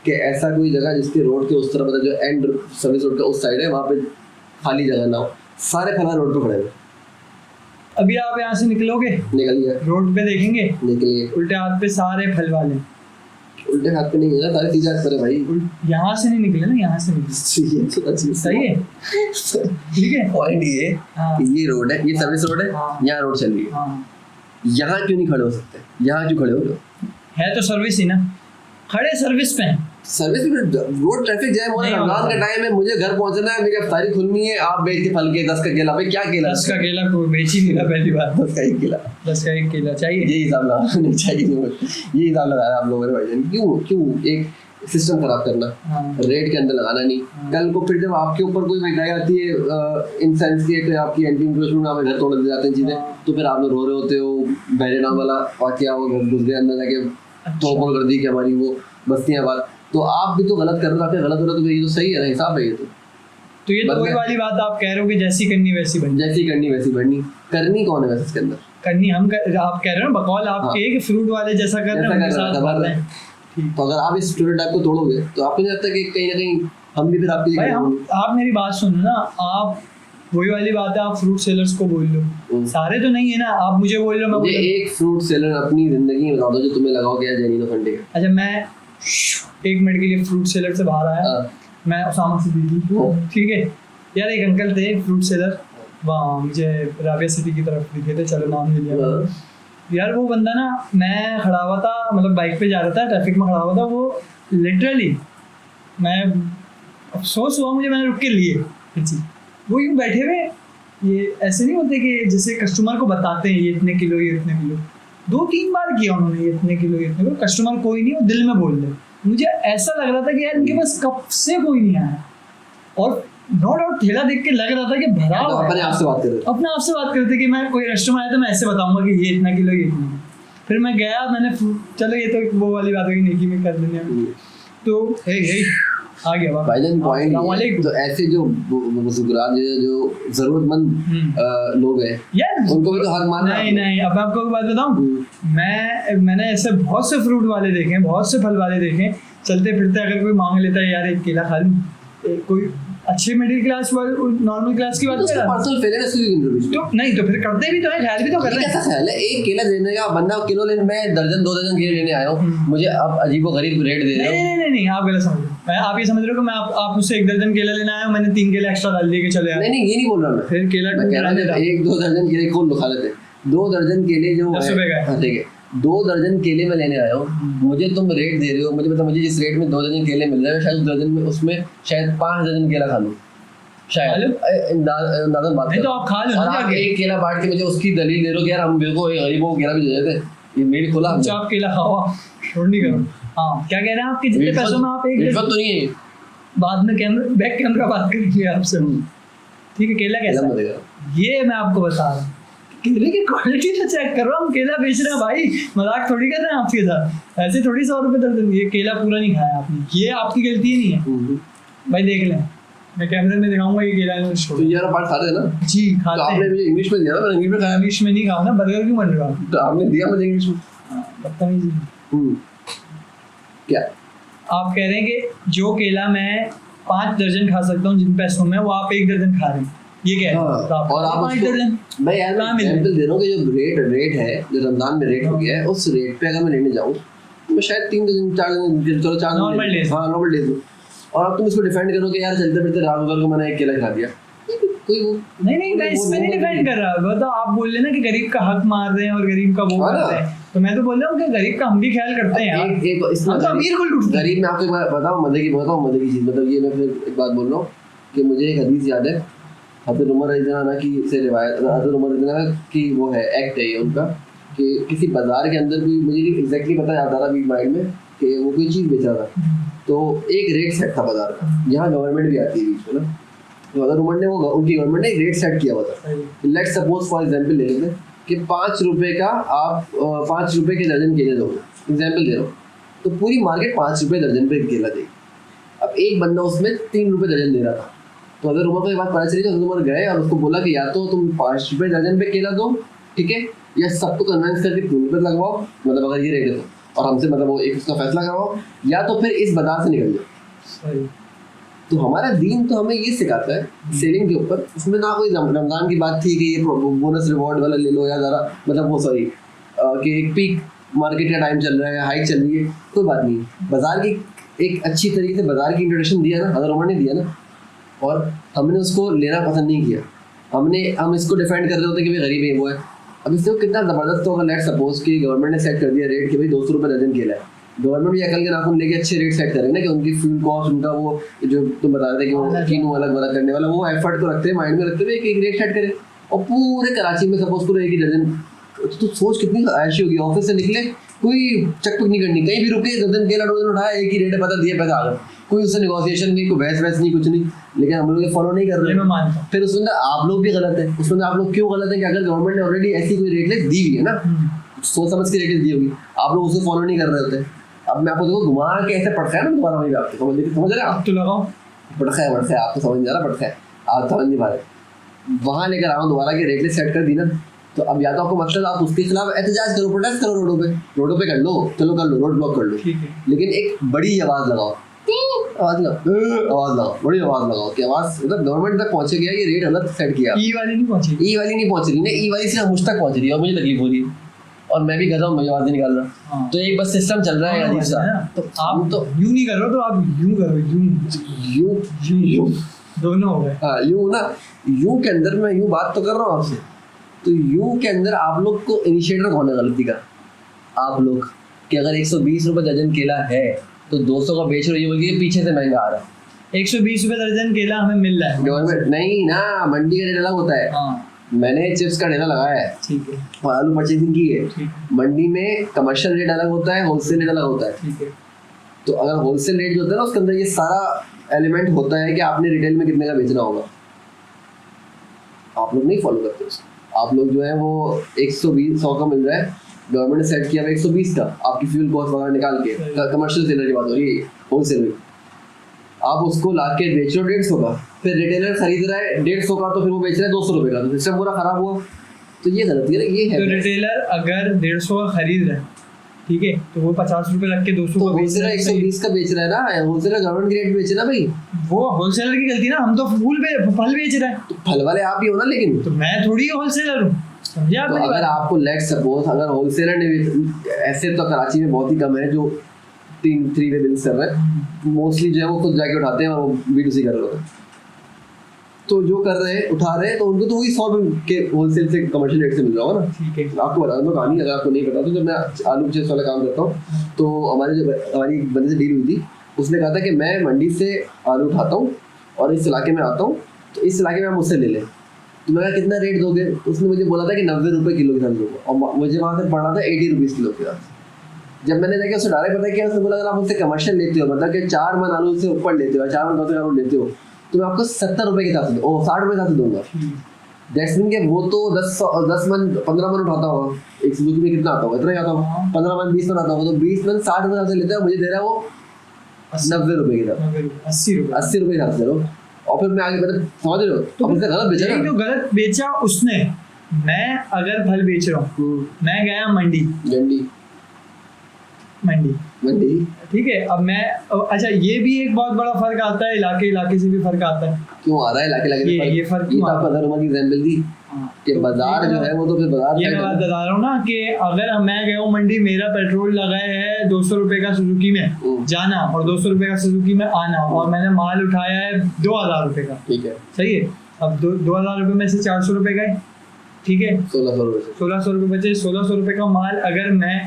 कि ऐसा कोई जगह जिसके रोड के उस तरफ, मतलब जो एंड सर्विस रोड का उस साइड है वहाँ पे खाली जगह ना हो, सारे फल रोड पे खड़े हुए। अभी आप यहाँ से निकलोगे, निकलिए, रोड पे देखेंगे, निकलिए, उल्टे हाथ पे सारे फल वाले। उल्टे हाथ पे नहीं है ना, सारे सीधे हाथ पर है भाई। यहाँ से नहीं निकले ना, यहाँ से निकले। सही है, ठीक है। पॉइंट ये हाँ। कि ये रोड है, ये सर्विस रोड है, हाँ। यहाँ रोड चल रही है, हाँ, यहाँ क्यों नहीं खड़े हो सकते? यहाँ क्यों खड़े हो रहे हो? है तो सर्विस ही ना, खड़े सर्विस पे हैं। सर्विस में रोड ट्रैफिक जैम हो रहा है, नहीं रमजान का टाइम है, मुझे घर पहुंचना है, मेरी अफ्तारी खुलनी है, आप बेच के फल के 10 का केला, भाई क्या केला? 10 का केला कोई बेच ही नहीं रहा, पहली बात। 10 का एक केला, 10 का एक केला चाहिए, ये हिसाब लगाना चाहिए, ये हिसाब लगाया आप लोगों ने भाईजान। क्यों एक सिस्टम खराब करना, हाँ। रेट के अंदर लगाना नहीं। हाँ। कल को फिर जब आपके ऊपर कोई महंगाई आती है इन सेंस की, तो आपकी एंटी इंक्रोचमेंट, आप घर तोड़ दे जाते हैं चीजें, हाँ। तो फिर आप लोग रो रहे होते हो, बहरे नाम वाला वाकया हो, घर घुस गए अंदर जाके तोड़ कर दी कि हमारी वो बस्तियां बात, तो आप भी तो गलत कर रहे हो, आपके गलत हो रहा है, तो ये तो सही है ना, हिसाब है ये तो ये तो वही वाली बात आप कह रहे हो कि जैसी करनी वैसी बननी। जैसी करनी वैसी बढ़नी। करनी कौन है वैसे इसके अंदर? करनी आप कह रहे हो ना, बकौल आपके कि फ्रूट वाले जैसा कर रहे हैं, उनके साथ कर रहे हैं। तो अगर आप इस स्टूडेंट को तोड़ोगे तो आपको नहीं लगता कि कहीं ना कहीं हम भी फिर आपके भाई आप मेरी बात सुनो ना, आप वही वाली बात है, आप फ्रूट सेलर्स को बोल लो, सारे तो नहीं है ना, आप मुझे बोल लो, मैं मुझे एक फ्रूट सेलर अपनी जिंदगी में बता दो जो तुम्हें लगाओ क्या जेनिनो फंडे का। अच्छा, मैं 1 मिनट के लिए फ्रूट सेलर से बाहर आया, मैं उसामा सिद्दीकी, ठीक है यार, एक अंकल थे फ्रूट सेलर, वहाँ मुझे राबिया सिटी की तरफ दिखे थे, चलो नाम ले लिया यार। वो बंदा ना, मैं खड़ा हुआ था, मतलब बाइक पे जा रहा था, ट्रैफिक में खड़ा हुआ था, वो लिटरली, मैं अफसोस हुआ मुझे, मैंने रुक के लिए, वो यूँ बैठे हुए, ये ऐसे नहीं होते कि जैसे कस्टमर को बताते हैं ये इतने किलो, ये इतने किलो, 2-3 बार किया उन्होंने, ये इतने किलो, ये इतने किलो, कस्टमर कोई नहीं, वो दिल में बोल रहे। मुझे ऐसा लग रहा था कि यार इनके पास कब से कोई नहीं आया, और नो डाउट ठेला देख के लग रहा था कि भरा हुआ है। अपने आप से बात कर रहे अपने आप से बात करते कि मैं कोई कस्टमर आया तो मैं ऐसे बताऊंगा कि ये इतना किलो, ये इतना। फिर मैं गया, मैंने चलो ये तो वो वाली बात होगी, नेकी में कर लेने, तो आ गया भाईजान पॉइंट। तो ऐसे जो मुस्कुरात जो जरूरतमंद लोग हैं यार, उनको भी तो हक मानना है। नहीं, अब आपको एक बात बताऊं, मैंने ऐसे बहुत से फ्रूट वाले देखे हैं, बहुत से फल वाले देखे हैं, चलते फिरते अगर कोई मांग लेता है यार एक केला खा लूं, कोई अच्छे मिडिल क्लास वाले, नॉर्मल क्लास की बात कर रहा पर्सनल फेलियर है तो नहीं, तो फिर करते भी तो है, ख्याल भी तो कर रहे हैं। कैसा ख्याल है? एक केला देने का बंदा किलो लेने, मैं दर्जन 2 दर्जन केले लेने आया हूँ, मुझे आप अजीबोगरीब रेट दे रहे हो। नहीं, आप गलत समझ रहे हो। आप ये समझ रहे हो कि मैं आप मुझसे 1 दर्जन केला लेना आया हूँ, मैंने 3 केला एक्स्ट्रा डाल दिए कि चलो यार। नहीं, ये नहीं बोल रहा मैं, फिर केला 1-2 दर्जन केले खोल लो, खा लेते। 2 दर्जन केले जो 10 रुपए का, ठीक है, 2 दर्जन केले मैं लेने आया हूँ, मुझे तुम रेट दे रहे हो, मुझे मतलब मुझे जिस रेट में 2 दर्जन केले मिल रहे हैं, शायद उस दर्जन में, उसमें शायद 5 दर्जन केला खा लूँ, शायद अंदाज़न बात नहीं, तो आप खा लो ना, आप एक केला बांट के मुझे उसकी दलील दे रहे हो कि यार हम मेरे को गरीबों को केला भी दे देते, ये मेरी खुला आप केला खाओ, छोड़ नहीं करो। हाँ, क्या कह रहे हैं आप कि जितने पैसों में आप एक तो नहीं है, बाद में बैक कैमरा बात करेंगे आपसे, ठीक है। केला कैसा है ये मैं आपको बता रहा हूँ, केले की क्वालिटी तो चेक करो, हम केला बेच रहे हैं भाई, मजाक थोड़ी कर रहे हैं आपके साथ, ऐसे थोड़ी 100 रुपए दर्जन, ये केला पूरा नहीं खाया आपने, ये आपकी गलती नहीं है भाई, देख लें, मैं कैमरे में दिखाऊंगा ये केला छोड़। तो यार पार्ट खाते हैं ना जी, खाते तो आपने मुझे इंग्लिश में दिया ना, मैं इंग्लिश में खाया, इंग्लिश में नहीं खाओ ना, बर्गर क्यों बन रहा तो आपने दिया मुझे इंग्लिश में, बदतमीजी। क्या आप कह रहे हैं कि जो केला मैं 5 दर्जन खा सकता हूँ जिन पैसों में, वो आप 1 दर्जन खा रहे हैं, ये क्या है? और आप 5 दर्जन, मैं यार एग्जांपल दे रहा हूँ कि जो रेट है, जो रमजान में रेट हो गया है, उस रेट पे अगर मैं लेने जाऊँ मैं शायद 3 दर्जन 4 दर्जन, चलो 4 नॉर्मल डेज, हाँ नॉर्मल डेज, और अब तुम इसको डिफेंड करो कि यार चलते फिरते रात को मैंने 1 केला खा दिया, कोई नहीं, मैं इसमें नहीं डिफेंड कर रहा, वो तो आप बोल रहे ना कि गरीब का हक मार रहे हैं और गरीब का वो कर रहे हैं, तो मैं तो बोल रहा हूँ कि गरीब का हम भी ख्याल करते हैं यार, एक अमीर को लूटते हैं। गरीब में आपको एक बात बताऊँ, मजे की चीज़, मतलब ये मैं फिर एक बात बोल रहा हूँ कि मुझे एक हदीस याद है, हज़रत उमर रज़ियल्लाहु अन्हु की से रिवायत, हज़रत उमर रज़ियल्लाहु अन्हु की वो है एक्ट है ये उनका, कि किसी बाजार के अंदर भी, मुझे नहीं एग्जैक्टली पता याद आ रहा अभी माइंड में, कि वो कोई चीज़ बेचा था, तो एक रेट सेट था बाजार का, यहाँ गवर्नमेंट भी आती है बीच में ना, तो हज़रत उमर ने वो उनकी गवर्नमेंट ने एक रेट सेट किया हुआ था, लेट्स सपोज फॉर एग्जांपल ले लेते हैं कि 5 रुपए का आप 5 रुपए के दर्जन केले दोगे, एग्जांपल दे रहा हूँ, तो पूरी मार्केट 5 रुपए दर्जन पे केला देगी, अब एक बंदा उसमें 3 रुपए दर्जन दे रहा था, तो अगर उमर को ये बात पता चली तो उमर गए और उसको बोला कि या तो तुम 5 रुपए दर्जन पे केला दो, ठीक है, या सबको कन्विंस करके 3 रुपए लगवाओ, मतलब अगर ये रेट है तो, और हमसे मतलब वो एक उसका फैसला करवाओ, या तो फिर इस बाजार से निकल जाओ। तो हमारा दीन तो हमें ये सिखाता है सेलिंग के ऊपर, उसमें ना कोई रमजान की बात थी कि ये बोनस रिवॉर्ड वाला ले लो या ज़रा मतलब वो सॉरी कि एक पीक मार्केट का टाइम चल रहा है, हाइक चल रही है, कोई बात नहीं। बाजार की एक अच्छी तरीके से बाजार की इंट्रोडक्शन दिया ना, हज़रत उमर ने दिया ना, और हमने उसको लेना पसंद नहीं किया। हम इसको डिफेंड कर रहे होते कि भाई गरीब है वो है। अब इससे कितना ज़बरदस्त होगा, लेट सपोज कि गवर्नमेंट ने सेट कर दिया रेट कि भाई 200 रुपये दर्जन केला है, गवर्नमेंट भी अकल के नाखून लेके अच्छे रेट सेट करें ना कि उनकी फ्यूल कॉस्ट, उनका वो जो तुम बता रहे थे कि वो कीनू अलग वाला करने वाला, वो एफर्ट को रखते हैं माइंड में रखते हुए एक रेट सेट करें। और पूरे कराची में सपोज पूरे एक ही दर्जन, तो सोच कितनी ऐसी होगी, ऑफिस से निकले कोई चकपुक नहीं करनी, कहीं भी रुके दर्जन केला डोजन उठाया, एक ही रेट है, पता दिया, पैसा आ गया, कोई उससे नेगोशिएशन नहीं, कोई बहस वहस नहीं, कुछ नहीं। लेकिन हम लोग फॉलो नहीं कर रहे। फिर उसमें आप लोग भी गलत है। उसमें आप लोग क्यों गलत है कि अगर गवर्नमेंट ने ऑलरेडी ऐसी कोई रेट लिस्ट दी हुई है ना, सोच समझ के रेट दी होगी, आप लोग उसको फॉलो नहीं कर रहे होते। अब मैं आपको देखो घुमा के ऐसे पड़ता है ना दोबारा, वही आपको समझ रहे हैं आप, तो लगाओ पड़ता है आपको समझ नहीं आ रहा, पड़ता है आप समझ नहीं पा रहे, वहाँ लेकर आओ दोबारा के रेट लिस्ट सेट कर दी ना, तो अब या तो आपको मतलब आप उसके खिलाफ एहतजाज करो, प्रोटेस्ट करो, रोडों पे कर लो, चलो कर लो, रोड ब्लॉक कर लो, लेकिन एक बड़ी आवाज़ लगाओ, आवाज़ लगाओ, बड़ी आवाज़ लगाओ कि आवाज़ मतलब गवर्नमेंट तक पहुँचे गया, ये रेट अलग सेट किया। ई वाली नहीं पहुँच रही ना, ई वाली सिर्फ मुझ तक पहुँच रही है और मुझे तकलीफ हो रही है और मैं भी कर रहा हूँ, मुझे आवाज़ नहीं निकाल रहा। तो एक बस सिस्टम चल रहा है अजीब सा। तो आप तो यूँ नहीं कर रहे हो, तो आप यूँ करो, यूँ दोनों हो गए। हाँ यूँ ना, यूँ के अंदर मैं यूँ बात तो कर रहा हूँ आपसे, तो यूँ के अंदर आप लोग को इनिशिएटर कौन है गलती का? आप लोग कि अगर 120 रुपये दर्जन केला है तो 200 का बेच रहे हो, ये पीछे से महंगा आ रहा है। 120 रुपये दर्जन केला हमें मिल रहा है, गवर्नमेंट नहीं ना, मंडी का रेट अलग होता है। हाँ। मैंने चिप्स का ठेला लगाया है, ठीक है, और आलू परचेजिंग की है। मंडी में कमर्शियल रेट अलग होता है, होलसेल रेट अलग होता है। ठीक है। तो अगर होलसेल रेट जो होता है ना, उसके अंदर ये सारा एलिमेंट होता है कि आपने रिटेल में कितने का बेचना होगा। आप लोग नहीं फॉलो करते उसको, आप लोग जो है वो 100 का मिल रहा है, गवर्नमेंट ने सेट किया 120 का, आपकी फ्यूल कॉस्ट वगैरह निकाल के, कमर्शियल सेलर की बात हो रही है, होलसेल में आप उसको ला के बेच रहे हो 150 का, फिर रिटेलर खरीद रहा है 150 का, तो फिर वो बेच रहा है 200 रुपये का, तो सिस्टम पूरा खराब हुआ। तो ये गलती है, ये है। तो रिटेलर अगर 150 का खरीद रहा है, ठीक है, तो वो 50 रुपये रख के 200 का बेच रहा है, 120 का बेच रहा है ना, होलसेलर गवर्नमेंट की रेट बेचे ना भाई, वो होलसेलर की गलती ना, हम तो फल बेच रहे हैं। तो फल वाले आप ही हो ना, लेकिन तो मैं थोड़ी होलसेलर हूँ, समझिए। तो अगर आपको लेट सपोज अगर होलसेलर ने, ऐसे तो कराची में बहुत ही कम है जो 3 वे बिल्स कर रहे हैं, मोस्टली जो है वो खुद जाके उठाते हैं और वो B2C कर रहे होते हैं। तो जो कर रहे हैं, उठा रहे हैं, तो उनको तो वही 100 रुपये के होलसेल से कमर्शियल रेट से मिल रहा होगा ना। ठीक है, आपको बता दूँ कहानी, अगर आपको नहीं पता तो जब मैं आलू चिप्स वाला काम करता हूँ, तो हमारी बंदे से डील हुई थी, उसने कहा था कि मैं मंडी से आलू उठाता हूँ और इस इलाके में आता हूँ, तो इस इलाके में आप मुझसे ले लें। तो मैं कितना रेट दोगे? तो उसने मुझे बोला था कि 90 रुपये किलो के साथ दूंगा, और मुझे वहाँ से पड़ा था 80 रुपीज़ किलो के साथ। जब मैंने देखा उससे डायरेक्ट पता किया, उसने बोला अगर आप मुझसे कमर्शियल लेते हो, मतलब कि 4 मन आलू से ऊपर लेते हो, 4 मन 10 आलू लेते हो, तो मैं आपको 70 रुपये के हिसाब से 60 रुपये के हिसाब से दूंगा। दैट्स मीन कि वो तो 10 मन 15 मन उठाता होगा, एक सुजुकी में कितना आता होगा, इतना ही आता होगा, 15 मन 20 मन आता होगा, तो 20 मन 60 रुपये से लेता है, मुझे दे रहा है वो 90 रुपये के हिसाब, 80 रुपये के हिसाब से। और फिर मैं आगे मतलब समझ रहे हो, तो उसने गलत बेचा ना, तो गलत बेचा उसने। मैं अगर फल बेच रहा हूँ, मैं गया मंडी, ठीक है, अब मैं अच्छा, ये भी एक बहुत बड़ा फर्क आता है, इलाके से भी फर्क आता है। क्यों आ रहा है इलाके ये फर्क? ये तो आपका धर्म की एग्जांपल दी कि बाजार जो है वो तो फिर बाजार, ये मैं बात बता रहा हूँ ना कि अगर मैं गया हूँ मंडी, मेरा पेट्रोल लगाया है 200 रुपये का सुजुकी में जाना और 200 रुपये का सुजुकी में आना, और मैंने माल उठाया है 2000 रुपये का, ठीक है, सही है। अब 2000 रुपये में से 400 रुपये गए, ठीक है, 1600 रुपये बचे। 1600 रुपये का माल अगर मैं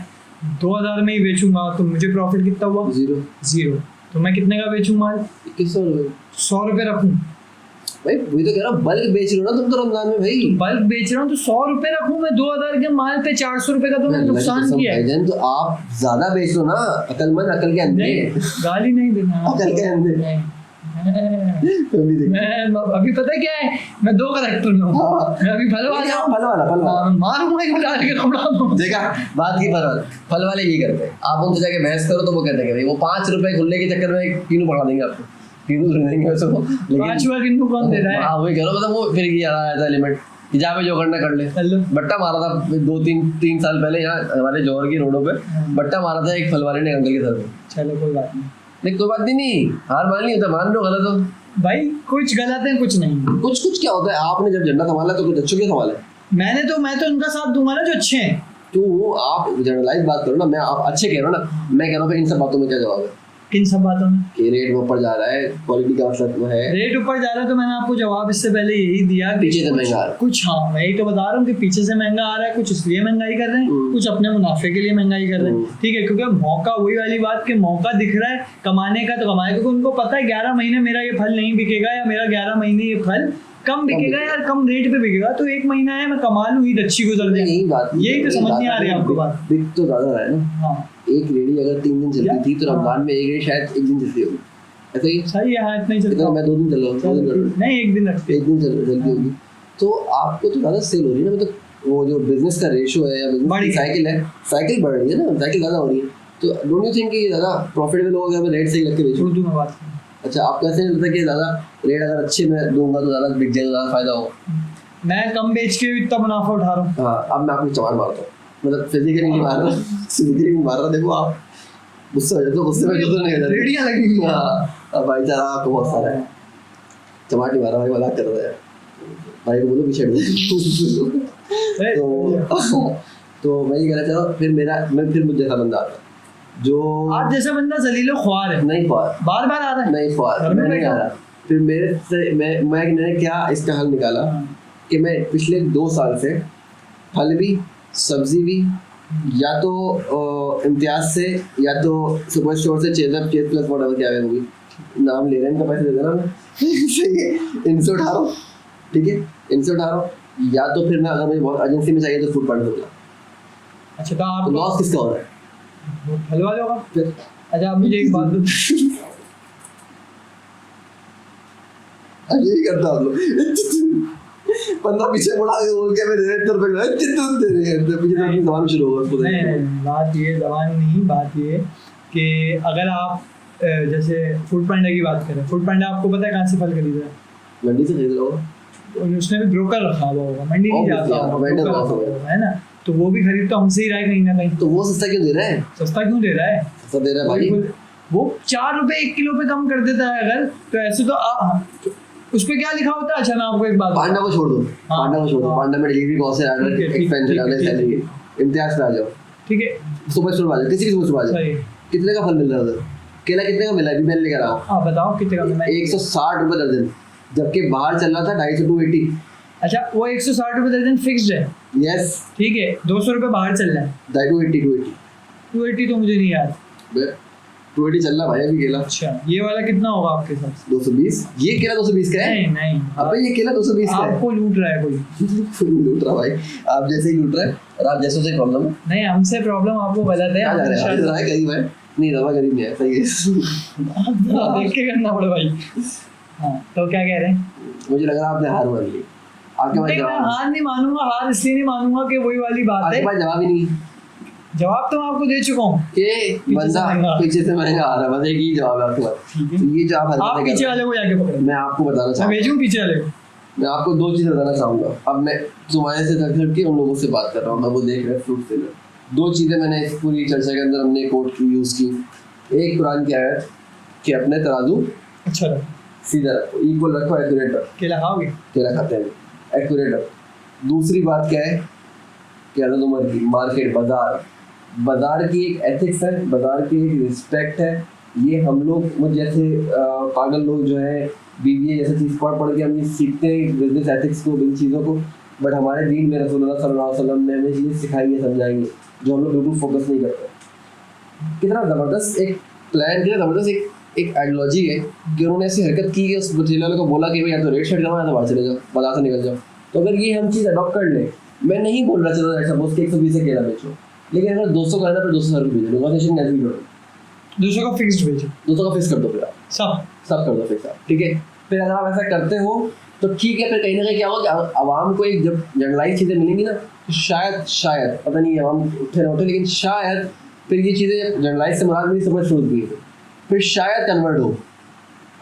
2000 में ही बेचूंगा तो मुझे प्रॉफिट कितना हुआ? जीरो। तो मैं कितने का बेचूं माल? 100 रुपये रखूं भाई, वही तो कह रहा हूँ, बल्क बेच रहे हो ना तुम तो रमजान में भाई, बल्क बेच रहा हूँ तो 100 रुपये रखूं मैं, 2000 के माल पे 400 रुपये का तो मैंने नुकसान किया है। तो आप ज्यादा बेच लो ना, अकलमंद, अकल के अंदर, गाली नहीं देना, अकल के अंदर मैं अभी पता है क्या है, मैं 2 करैक्टर में हूँ। मैं अभी फल वाला मारूंगा एक डाल के कपड़ा। देखा बात की फल वाले यही करते हैं। आप उनसे जाके बहस करो तो वो कहते हैं वो 5 रुपए खुलने के चक्कर में एक तीनों बढ़ा देंगे आपको, तीनों देंगे उसको। लेकिन 5 बार किनको कौन दे रहा है? हाँ वही करो, मतलब वो फिर ये आ रहा था लिमिट कि जहाँ पे जो करना कर ले। बट्टा मारा था 2-3 साल पहले यहाँ हमारे जौहर की रोडों पे, बट्टा मारा था एक फल वाले ने अंकल के सर पे। चलो कोई बात नहीं, कोई बात नहीं, हार मान ली होता, मान लो गलत हो भाई, कुछ गलत है कुछ नहीं। कुछ क्या होता है, आपने जब झंडा संभाला तो कुछ अच्छों के संभाला है। मैं तो उनका साथ दूंगा ना जो अच्छे हैं। तो आप जनरलाइज बात करो ना, मैं आप अच्छे कह रहे हो ना, मैं कह रहा हूँ इन सब बातों में क्या जवाब है? किन सब बातों में? कि रेट ऊपर जा रहा है, क्वालिटी का मतलब है, रेट ऊपर जा रहा है तो मैंने आपको जवाब इससे पहले यही दिया कि पीछे से महंगा आ रहा है कुछ। हाँ मैं यही तो बता रहा हूँ कि पीछे से महंगा आ रहा है, कुछ इसलिए महंगाई कर रहे हैं, कुछ अपने मुनाफे के लिए महंगाई कर रहे हैं। ठीक है, क्योंकि मौका, वही वाली बात कि मौका दिख रहा है कमाने का तो कमाए, क्योंकि उनको पता है 11 महीने मेरा ये फल नहीं बिकेगा या मेरा 11 महीने ये फल कम बिकेगा या कम रेट पे बिकेगा, तो 1 महीना है मैं कमा लूँ, ईद अच्छी गुजर जाए। यही बात, यही तो समझ नहीं आ रही आपको बात। बिक तो ज्यादा है ना। हाँ, एक रेडी अगर 3 दिन चलती थी तो रमजान में एक रेडी शायद 1 दिन चलती होगी, ऐसा ही सही है। हाँ इतना ही चलता, मैं 2 दिन चल रहा हूँ, नहीं 1 दिन रखते, 1 दिन चलती होगी, तो आपको तो ज्यादा सेल हो रही है ना। मतलब वो जो बिजनेस का रेशो है या बिजनेस की साइकिल है, साइकिल बढ़ रही है ना, साइकिल ज्यादा हो रही है, तो डोंट यू थिंक कि ज्यादा प्रॉफिटेबल होगा अगर रेट सही लग के बेचूं? उर्दू में बात। अच्छा, आपको ऐसे नहीं लगता कि ज्यादा रेट अगर अच्छे में दूंगा तो ज्यादा बिक जाएगा, ज्यादा फायदा होगा? मैं कम बेच के इतना मुनाफा उठा रहा हूँ। हाँ, अब मैं आपको चमाट मारता हूँ, मतलब फिजिकली नहीं मार रहा, फिजिकली नहीं मार रहा। देखो आप गुस्सा हो जाते हो, गुस्से में जो नहीं हो जाते, रेडियां लगी। हाँ अब भाई चारा आपको बहुत सारा है, चमाट नहीं मारा भाई, मजाक कर रहा है भाई को, बोलो पीछे तो मैं ये कहना चाह रहा हूँ, फिर मुझे जैसा बंदा आता जो आप जैसा बंदा जलीलो ख्वार है, नहीं ख्वार, बार बार आ रहा है, नहीं ख्वार, मैं नहीं आ रहा। फिर मेरे से मैंने क्या इसका हल निकाला कि मैं पिछले 2 साल से फल भी सब्जी भी या तो इम्तियाज से या तो सुपर स्टोर से चेज प्लस वॉटर क्या है वो भी नाम ले रहे हैं, इनका पैसे दे देना मैं इनसे उठा रहा हूँ, ठीक है, इनसे उठा रहा हूँ, या तो फिर मैं अगर मुझे बहुत अर्जेंसी में चाहिए तो फूड पांडा दूंगा। अच्छा, तो आप लॉस किसका हो रहा है? फल वाले होगा फिर। अच्छा आप मुझे एक बात बताओ, यही करता आप लोग, बंदा पीछे मुड़ा के बोल के मेरे रेट पर पे चित्तन दे रहे हैं, तो पीछे से जबान शुरू होगा उसको। नहीं बात ये जबान नहीं, बात ये कि अगर आप जैसे फूड पांडा की बात करें, फूड पांडा आपको पता है कहाँ से फल खरीद रहा है? मंडी से खरीद रहा होगा, उसने भी ब्रोकर रखा हुआ होगा, मंडी नहीं जाता होगा, है ना, तो वो भी खरीद तो हमसे ही रहा है कहीं ना कहीं। तो वो सस्ता क्यों दे रहा है? सस्ता क्यों दे रहा है? सस्ता दे रहा है भाई, वो 4 रुपए 1 किलो पे कम कर देता है अगर, तो ऐसे तो उस पे क्या लिखा होता है? अच्छा मैं आपको एक बात, पांडा को छोड़ दो, पांडा को छोड़ दो, पांडा में डिलीवरी कॉस्ट है, एक्सपेंस है, सैलरी, इम्तियाज पे आ जाओ, ठीक है, सुपर स्टोर आ जाओ, किसी की सुपर स्टोर आ जाओ, कितने का फल मिल रहा है उधर? केला कितने का मिला है? मैं लेकर आओ, हाँ बताओ कितने का मिला? 160 रुपए दर्जन, जबकि बाहर चल रहा था 250 280। अच्छा वो 160 रुपए दर्जन फिक्स्ड है? यस, ठीक है, 200 रुपए बाहर चल रहा है, 280 तो मुझे नहीं याद, 280 चल रहा भाई अभी केला। अच्छा ये वाला कितना होगा आपके साथ? 220। ये केला 220 का है? नहीं अबे ये केला 220 का है, आपको लूट रहा है कोई। लूट रहा भाई, आप जैसे ही लूट रहा है, और आप जैसे से प्रॉब्लम है। नहीं हमसे प्रॉब्लम आपको गलत है, गरीब है नहीं, रवा गरीब नहीं है, सही है, देख के करना पड़े भाई। हाँ तो क्या कह रहे हैं? मुझे लग रहा है आपने हार मान ली। आपके पास मैं हार नहीं मानूंगा, हार इसलिए नहीं मानूंगा कि वही वाली बात है, आपके पास जवाब ही नहीं। जवाब तो मैं आपको दे चुका हूँ कि बंदा पीछे से महंगा आ रहा है, बस एक ही जवाब है आपके पास। ये जो आप पीछे वाले को जाके पकड़ो, मैं आपको बताना चाहूँगा, मैं भेजूँ पीछे वाले को। मैं आपको 2 चीज़ें बताना चाहूँगा। अब मैं तुम्हारे से तक के उन लोगों से बात कर रहा हूँ, मैं वो देख रहे हैं फ्रूट सेलर। 2 चीज़ें मैंने इस पूरी चर्चा के अंदर हमने कोट यूज़ की। एक कुरान की आयत कि अपने तराजू अच्छा सीधा रखो, इक्वल रखो, एक्यूरेट रखो। केला खाओगे? केला खाते हैं, एक्यूरेट रखो। दूसरी बात क्या है कि हज़रत उमर की मार्केट, बाजार की एक एथिक्स है, बाजार की एक रिस्पेक्ट है। ये हम लोग मुझ जैसे पागल लोग जो है बीबीए जैसे चीज़ पढ़ के हम ये सीखते हैं बिजनेस एथिक्स को, इन चीज़ों को, बट हमारे दीन में रसूलुल्लाह सल्लल्लाहु अलैहि वसल्लम ने हमें चीज़ें सिखाई है, समझाएंगे, जो हम लोग बिल्कुल फोकस नहीं करते। कितना ज़बरदस्त एक प्लान, कितना ज़बरदस्त एक आइडियोलॉजी है कि उन्होंने ऐसी हरकत की कि उस ठेले वाले को बोला कि भाई या तो रेट सेट करवाओ या तो बाहर चले जाओ, बाजार से निकल जाओ। तो अगर ये हम चीज़ अडॉप्ट कर लें, मैं नहीं बोल रहा चलो सपोज कि 120 से केला बेचो, लेकिन अगर 200 का है ना तो 200 रुपये बेचो, नेगोशिएशन कैसे करो, 200 का फिक्स्ड बेचो, 200 का फिक्स कर दो फिर आप। सब कर दो फिक्स, ठीक है। फिर अगर आप ऐसा करते हो तो ठीक है, फिर कहीं ना कहीं क्या होगा कि आवाम को एक जब जनरलाइज चीज़ें मिलेंगी ना, तो शायद पता नहीं आवाम उठे ना उठे, लेकिन शायद फिर ये चीज़ें जनरलाइज से मुराद मेरी समझ शुरू हुई, फिर शायद कन्वर्ट हो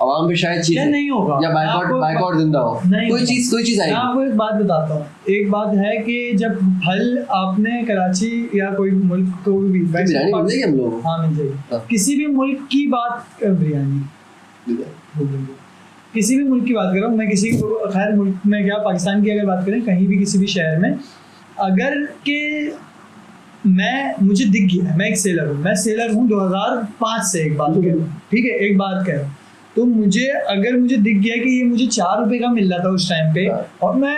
आवाम पे, शायद चीज़ नहीं होगा, या बाइकआउट जिंदा हो, कोई चीज़ आएगी। मैं आपको एक बात बताता हूँ, एक बात है कि जब फल आपने कराची या कोई मुल्क को भी बिरयानी मिल जाएगी हम लोग, हाँ मिल जाएगी, किसी भी मुल्क की बात बिरयानी, किसी भी मुल्क की बात कर रहा हूँ मैं, किसी खैर मुल्क में क्या, पाकिस्तान की अगर बात करें कहीं भी किसी भी शहर में, अगर के मुझे दिख गया, मैं एक सेलर हूँ, मैं सेलर हूँ 2005 से, एक बात कह रहा हूँ, ठीक है, एक बात कह रहा हूँ, तो अगर मुझे दिख गया कि ये मुझे 4 रुपए का मिल रहा था उस टाइम पे और मैं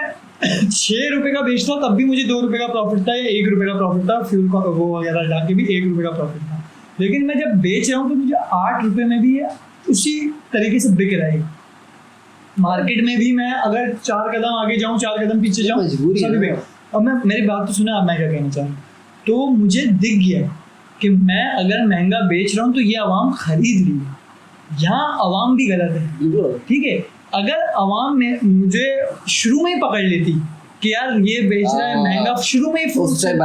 6 रुपए का बेच रहा, तब भी मुझे 2 रुपए का प्रॉफिट था या 1 रुपए का प्रॉफिट था, फ्यूल का वो वगैरह डाल के भी 1 रुपए का प्रॉफिट था, लेकिन मैं जब बेच रहा हूँ तो मुझे 8 रुपए में भी उसी तरीके से बिक रहा है। मार्केट में भी मैं अगर 4 कदम आगे जाऊँ 4 कदम पीछे जाऊँ सभी बिक। अब मैं मेरी बात तो सुना, अब मैं क्या कहना चाह रहा हूँ, तो मुझे दिख गया कि मैं अगर महंगा बेच रहा हूँ तो ये आवाम खरीद रही है, यहाँ आवाम भी गलत है, ठीक है। अगर आवाम में मुझे शुरू में ही पकड़ लेती कि यार ये बेच रहा है महंगा, शुरू में ही उस टाइम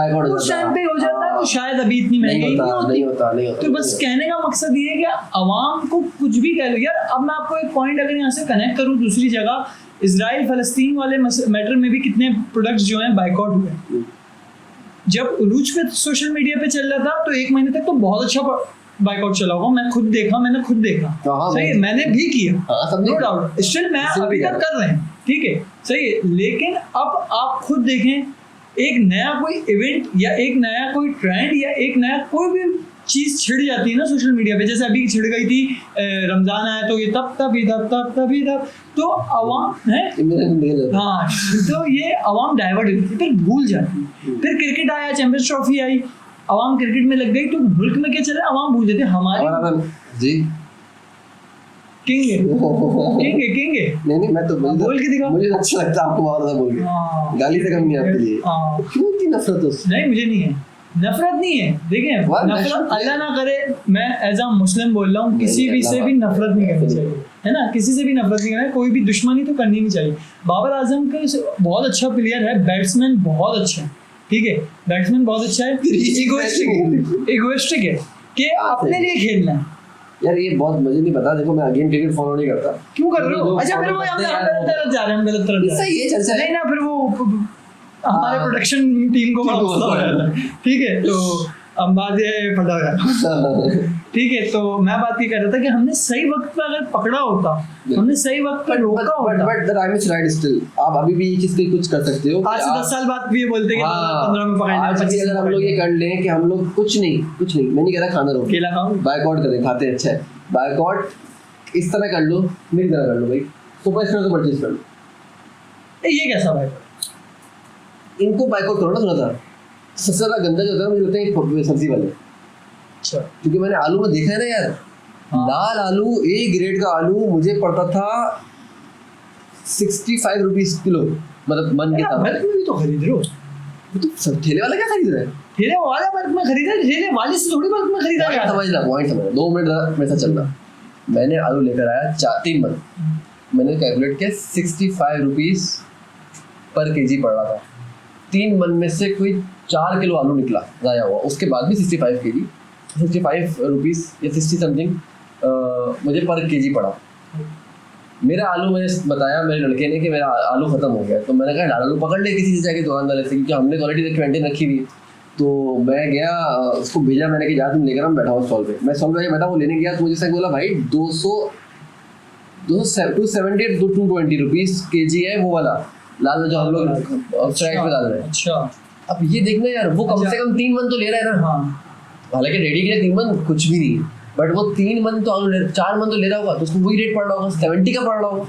पे हो जाता है, तो शायद अभी इतनी महंगाई नहीं होती। तो बस कहने का मकसद ये है कि आवाम को कुछ भी कह लो यार। अब मैं आपको एक पॉइंट अगर यहाँ से कनेक्ट करूँ दूसरी जगह, इजराइल फलस्तीन वाले मैटर में भी कितने प्रोडक्ट्स जो हैं बाइकआउट हुए। जब उरूज पे सोशल मीडिया पे चल रहा था तो 1 महीने तक तो बहुत अच्छा बाइकआउट चला होगा, मैंने खुद देखा सही है, मैंने भी किया, नो डाउट, स्टिल मैं अभी तक कर रहे हैं, ठीक है, सही है। लेकिन अब आप खुद देखें, एक नया कोई इवेंट या एक नया कोई ट्रेंड या एक नया कोई भी चीज छिड़ जाती है ना सोशल मीडिया पे, जैसे अभी छिड़ गई थी रमजान आया तो ये तब तो आवाम है, हाँ, तो ये आवाम डाइवर्ट होती है, फिर भूल जाती है। फिर क्रिकेट आया, champions trophy I, Awam cricket में लग गई, तो मुल्क में क्या चल रहा है आवाम भूल जाती है। हमारे जी किंग है नहीं मैं तो बोल के दिखा, मुझे अच्छा लगता है आपको बहुत ज्यादा बोल के, गाली से कम नहीं आपके लिए। क्यों इतनी नफरत उससे? नहीं मुझे नहीं है, नफरत नहीं है, देखिए नफरत अल्लाह ना करे, मैं एज अ मुस्लिम बोल रहा हूँ, किसी भी से भी नफरत नहीं करनी चाहिए, है ना, किसी से भी नफरत नहीं करना, कोई भी दुश्मनी तो करनी नहीं चाहिए। बाबर आजम का बहुत अच्छा प्लेयर है, बैट्समैन बहुत अच्छा है, ठीक है, बैट्समैन बहुत अच्छा है, इगोइस्टिक है कि अपने लिए खेलना है। यार ये बहुत मुझे नहीं पता, देखो मैं अगेन क्रिकेट फॉलो नहीं करता। क्यों कर रहे हो? अच्छा फिर वो हम गलत तरफ जा रहे हैं, गलत तरफ सही है, चल नहीं ना, फिर वो हमारे प्रोडक्शन टीम को बड़ा गुस्सा हो जाता है, ठीक है, तो अब बात ये फटा गया, ठीक है। तो मैं बात ये कर रहा था कि हमने सही वक्त पे अगर पकड़ा होता, हमने सही वक्त पे रोका होता, but the time is right still. आप अभी भी ये चीज के कुछ कर सकते हो। आज से 10 साल बाद भी ये बोलते हैं कि 2015 में पकड़ आज भी अगर हम लोग ये कर लें कि हम लोग कुछ नहीं, मैं नहीं कह रहा खाना रोक, केला खाओ, बाइकआउट करें, खाते हैं अच्छा है, बाइकआउट इस तरह कर लो, मेरी तरह कर लो भाई, सुपर स्टोर से परचेज कर लो। ये कैसा भाई? इनको बाइकआउट करो ना थोड़ा सा। सबसे ज्यादा गंदा जो होता है मुझे लगता है सब्जी वाले, अच्छा, क्योंकि मैंने आलू में देखा है ना यार, लाल आलू ए ग्रेड का आलू मुझे पड़ता था 65 रुपीज किलो, मतलब मन के साथ। बल्क में भी तो खरीद रहे हो, तो सब ठेले वाला क्या खरीद रहा है? ठेले वाला बल्क में खरीदा, ठेले वाले से थोड़ी बल्क में खरीदा है। पॉइंट समझ 2 मिनट मेरे साथ चलना। मैंने आलू लेकर आया 3 मन, मैंने कैलकुलेट किया 65 रुपीज पर केजी पड़ रहा था। 3 मन में से कोई 4 किलो आलू निकला जाया हुआ, उसके बाद भी 65 केजी, 65 रुपीज़ या 60 समथिंग मुझे पर केजी पड़ा। मेरा आलू, मैंने बताया मेरे लड़के ने कि मेरा आलू ख़त्म हो गया, तो मैंने कहा आलू पकड़ ले किसी से जाके दुकानदार से, क्योंकि हमने क्वालिटी मेंटेन रखी हुई। तो मैं गया, उसको भेजा मैंने कि जा तुम लेकर हम बैठा हूँ स्टॉल पे। मैं स्टॉल पे बैठा, वो लेने गया तो मुझे से बोला भाई 270 to 220 रुपीज़ केजी है वो वाला लाल, जो हम लोग फ्राइड पे डाल रहे हैं। अच्छा, अब ये देखना यार, वो कम से कम 3 मन तो ले रहा है ना। हालांकि रेडी के लिए 3 मन कुछ भी नहीं, बट वो 3 मन तो 4 मन तो ले रहा होगा, तो उसको वही रेट पड़ रहा होगा, 70 का पड़ रहा होगा,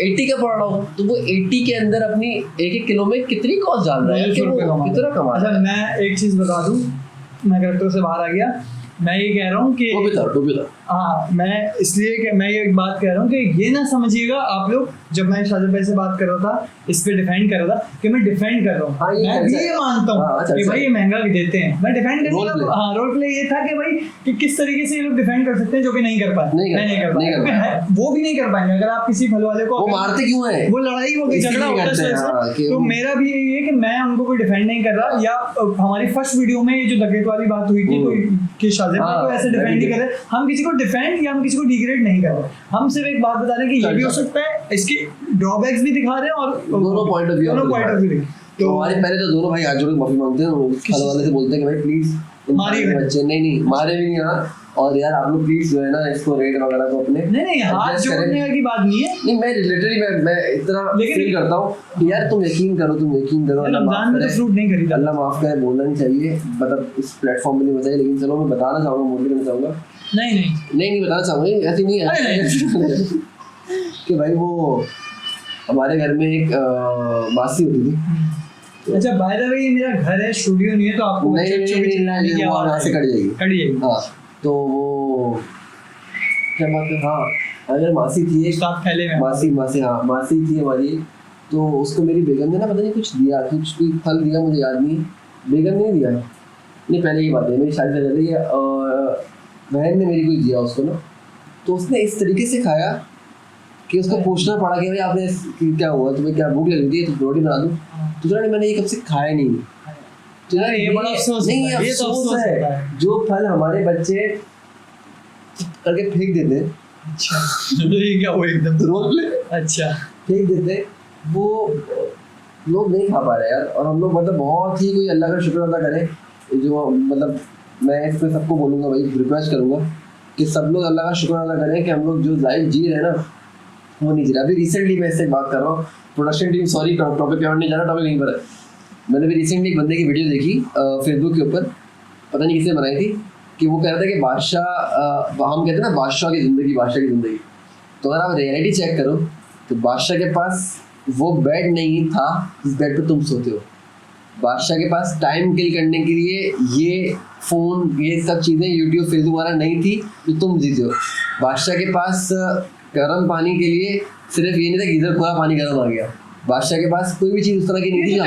80 का पड़ रहा होगा। तो वो 80 के अंदर अपनी 1-1 किलो में कितनी कॉस्ट डाल रहा है, कितना कमा। अच्छा मैं एक चीज बता दूं, मैं कैरेक्टर से बाहर आ गया। मैं ये कह रहा हूँ कि टोपी था हाँ, मैं इसलिए कि मैं ये एक बात कह रहा हूँ कि ये ना समझिएगा आप लोग, जब मैं शाजिद भाई से बात कर रहा था, इस पे डिफेंड कर रहा था कि मैं डिफेंड कर रहा हूँ। हाँ, मैं भी ये मानता हूँ कि भाई ये महंगा भी देते हैं, मैं डिफेंड कर हाँ, रोल प्ले ये था कि भाई कि किस तरीके से ये लोग डिफेंड कर सकते हैं, जो कि नहीं कर पाए, नहीं कर पाए, वो भी नहीं कर पाएंगे। अगर आप किसी फल वाले को, वो मारते क्यों है, वो लड़ाई हो गई, झगड़ा होता है, तो मेरा भी यही है कि मैं उनको कोई डिफेंड नहीं कर रहा। या हमारी फर्स्ट वीडियो में ये जो डकैत वाली बात हुई थी, तो शाजिद भाई को ऐसे डिफेंड नहीं कर रहे, हम किसी को डिफेंड या हम किसी को डिग्रेड नहीं कर रहे, हम सिर्फ एक बात बता रहे हैं कि ये भी हो सकता है, इसकी ड्रॉबैक्स भी दिखा रहे हैं और दोनों पॉइंट ऑफ व्यू। तो हमारे पहले तो दोनों भाई हाथ जोड़ के माफी मांगते हैं, फल वाले से बोलते हैं कि भाई प्लीज मारिए बच्चे, नहीं मारे भी नहीं यार, और यार आप लोग प्लीज जो है ना इसको रेट वगैरह को अपने नहीं हाथ जोड़ने की बात नहीं है। नहीं, मैं लिटरली मैं इतना फील करता हूँ कि यार तुम यकीन करो रमजान में तो फ्रूट नहीं खरीदा, अल्लाह माफ करे, बोलना नहीं चाहिए, मतलब इस प्लेटफॉर्म पे नहीं बताइए, लेकिन चलो मैं बताना चाहूँगा, मोटिवेट करना चाहूँगा। नहीं बताना चाहूँगा, ऐसी नहीं है कि भाई वो हमारे घर में एक बासी होती थी। अच्छा, बाय द वे ये मेरा घर है, स्टूडियो नहीं है, तो आपको नहीं से कट जाएगी। हाँ, तो वो क्या बात है, हाँ अगर मासी थी एक मासी थी हमारी, तो उसको मेरी बेगम ने ना पता नहीं कुछ दिया, कुछ कोई फल दिया, मुझे याद नहीं, बेगम ने दिया नहीं, पहले की बात है, मेरी शादी कर रही है, बहन ने मेरी कुछ दिया उसको ना, तो उसने इस तरीके से खाया कि उसको पूछना पड़ा कि भाई आपने क्या हुआ, तुम्हें क्या भूख लगी थी, तो रोटी बना दूं, तो मैंने ये कब से खाया नहीं। तो यार ये बड़ा अफसोस नहीं है, ये तो अफसोस है जो फल हमारे बच्चे करके फेंक देते। अच्छा ये क्या वो एकदम रोल प्ले, अच्छा फेंक देते, वो लोग नहीं खा पा रहे यार, और हम लोग मतलब बहुत ही कोई अल्लाह का शुक्र अदा करें, जो मतलब मैं इस पर सबको बोलूँगा भाई, रिक्वेस्ट करूँगा कि सब लोग अल्लाह का शुक्र अदा करें कि हम लोग जो लाइफ जी रहे हैं ना वो नहीं जी रहा। अभी रिसेंटली मैं इससे बात कर रहा हूँ, प्रोडक्शन टीम सॉरी टॉपिक पे नहीं जा रहा, टॉपिक यहीं पर है। मैंने भी रिसेंटली एक बंदे की वीडियो देखी फेसबुक के ऊपर, पता नहीं किसने बनाई थी, कि वो कह रहा था कि बादशाह, हम कहते हैं ना बादशाह की ज़िंदगी, तो अगर आप रियलिटी चेक करो तो बादशाह के पास वो बेड नहीं था जिस बेड पे तुम सोते हो, बादशाह के पास टाइम किल करने के लिए ये फ़ोन, ये सब चीज़ें यूट्यूब फेसबुक वगैरह नहीं थी जो तुम जीते हो, बादशाह के पास गर्म पानी के लिए सिर्फ ये नहीं था गीजर पूरा पानी गर्म आ गया, बादशाह के पास कोई भी चीज़ उस तरह की नहीं थी।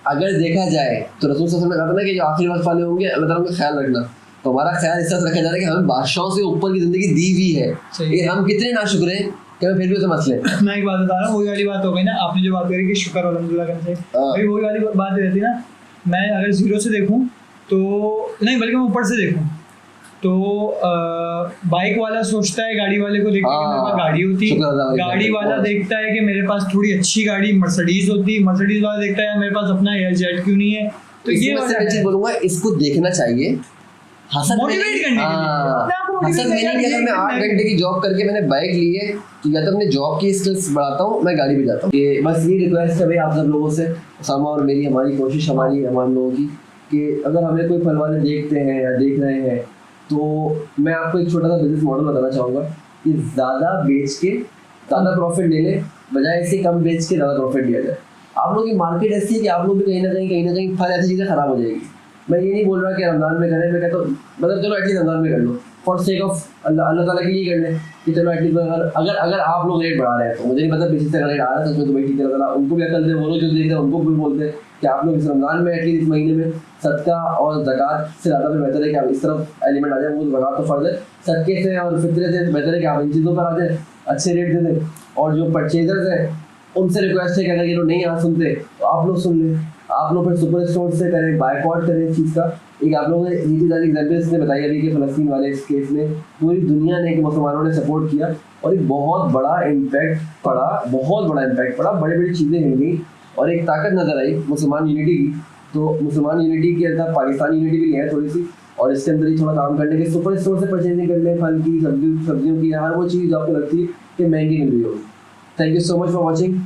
अगर देखा जाए तो रसूल सल्लल्लाहु अलैहि वसल्लम ने कहा था ना कि जो आखिरी वक्त वाले होंगे अल्लाह ताला उनका ख्याल रखना, तो हमारा ख्याल इस तरह से रखा जा रहा है कि हमें बादशाहों से ऊपर की ज़िंदगी दी हुई है, ये हम कितने नाशुक्र हैं कि हमें फिर भी उसे मसले। मैं एक बात बता रहा हूँ, वही वाली बात हो गई ना, आपने जो बात करी कि शुक्र अल्हम्दुलिल्लाह करने से, भाई वही वाली बात रहती ना, मैं अगर जीरो से देखूँ तो नहीं, बल्कि मैं ऊपर से देखूँ तो बाइक वाला सोचता है गाड़ी वाले को देख के मेरे पास गाड़ी होती, गाड़ी वाला देखता है कि मेरे पास थोड़ी अच्छी गाड़ी मर्सिडीज होती, मर्सिडीज वाला देखता है मेरे पास अपना एयरजेट क्यों नहीं है। तो ये मैं चीज बोलूंगा, इसको देखना चाहिए, मोटिवेट करने के लिए। अगर मैं 8 घंटे की जॉब करके मैंने बाइक ली है तो या तो अपने जॉब की स्किल्स बढ़ाता हूँ, मैं गाड़ी पे जाता हूँ। ये बस ये रिक्वेस्ट है भाई आप सब लोगों से, सामा और मेरी, हमारी कोशिश, हमारी हम लोगों की, कि अगर हमें कोई फल वाले देखते हैं या देख रहे हैं तो मैं आपको एक छोटा सा बिजनेस मॉडल बताना चाहूँगा कि ज़्यादा बेच के ज़्यादा प्रॉफिट ले ले, बजाय इसे कम बेच के ज़्यादा प्रॉफिट लिया जाए। आप लोगों की मार्केट ऐसी है कि आप लोग भी कहीं ना कहीं फल ऐसी चीज़ें ख़राब हो जाएगी। मैं ये नहीं बोल रहा कि रमज़ान में करें, मैं कहता हूँ मतलब चलो एटलीस्ट रमज़ान में कर लो, फॉर सेक ऑफ अल्लाह ताला के लिए कर लें कि चलो एटलीस्ट अगर आप लोग रेट बढ़ा रहे हैं तो मुझे नहीं पता पीछे से अगर रेट आ रहा है तो उसमें तो भाई ठीक है, उनको भी अकल दे, वो लोग जो देख रहे हैं उनको भी बोलते हैं कि आप लोग इस रमज़ान में एटलीस्ट इस महीने में सदका और ज़कात से ज़्यादा भी बेहतर है कि आप इस तरफ एलिमेंट आ जाए, वो ज़कात तो फ़र्ज़ है, सदके से और फितरे से बेहतर है कि आप इन चीज़ों पर आ जाए, अच्छे रेट दे दें। और जो परचेजर्स हैं उनसे रिक्वेस्ट है कि अगर ये लोग नहीं आ सुनते तो आप लोग सुन लें, आप लोग फिर सुपर स्टोर से करें, बायकॉट करें इस चीज़ का। एक आप लोगों ने ये चीज़ एग्जाम्पल इसने बताई अभी कि फ़लस्तीन वाले इस केस में पूरी दुनिया ने, मुसलमानों ने सपोर्ट किया और एक बहुत बड़ा इम्पैक्ट पड़ा, बड़ी बड़ी चीज़ें हिल गई और एक ताकत नज़र आई मुसलमान यूनिटी की। तो मुसलमान यूनिटी के अंदर पाकिस्तान यूनिटी भी है थोड़ी सी, और इसके अंदर ही थोड़ा काम करने के सुपर स्टोर से परचेजिंग कर लें, फल की, सब्जियों की, हर वो चीज़ आपको लगती है कि महंगी मिल रही होगी। Thank you so much for watching.